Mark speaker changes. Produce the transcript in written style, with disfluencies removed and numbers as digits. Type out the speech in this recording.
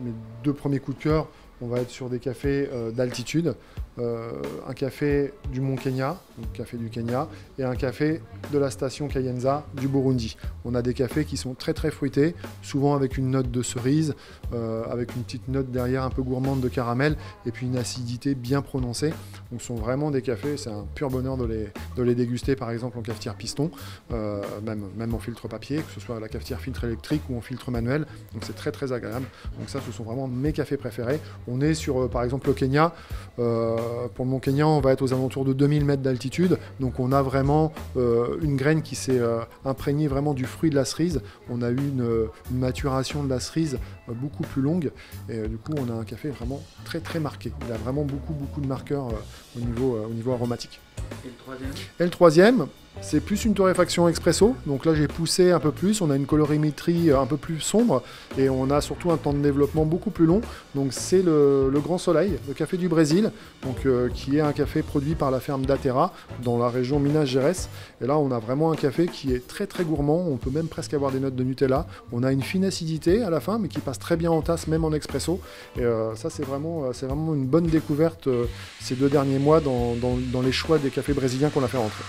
Speaker 1: mes deux premiers coups de cœur, on va être sur des cafés d'altitude, un café du Mont Kenya, donc café du Kenya, et un café de la station Kayenza du Burundi. On a des cafés qui sont très très fruités, souvent avec une note de cerise, avec une petite note derrière un peu gourmande de caramel, et puis une acidité bien prononcée. Donc ce sont vraiment des cafés, c'est un pur bonheur de les déguster par exemple en cafetière piston, même en filtre papier, que ce soit la cafetière filtre électrique ou en filtre manuel. Donc c'est très très agréable. Donc ça, ce sont vraiment mes cafés préférés. On est sur par exemple le Kenya. Pour le Mont Kenya, on va être aux alentours de 2000 mètres d'altitude. Donc on a vraiment une graine qui s'est imprégnée vraiment du fruit de la cerise. On a eu une maturation de la cerise beaucoup plus longue. Et du coup, on a un café vraiment très très marqué. Il a vraiment beaucoup de marqueurs au niveau aromatique.
Speaker 2: Et le troisième?
Speaker 1: Et le troisième, c'est plus une torréfaction expresso. Donc là, j'ai poussé un peu plus. On a une colorimétrie un peu plus sombre et on a surtout un temps de développement beaucoup plus long. Donc c'est le Grand Soleil, le café du Brésil, donc, qui est un café produit par la ferme d'Atera dans la région Minas Gerais. Et là, on a vraiment un café qui est très très gourmand. On peut même presque avoir des notes de Nutella. On a une fine acidité à la fin, mais qui passe très bien en tasse, même en expresso. Et ça, c'est vraiment une bonne découverte ces 2 derniers mois dans les choix des cafés brésiliens qu'on a fait rentrer.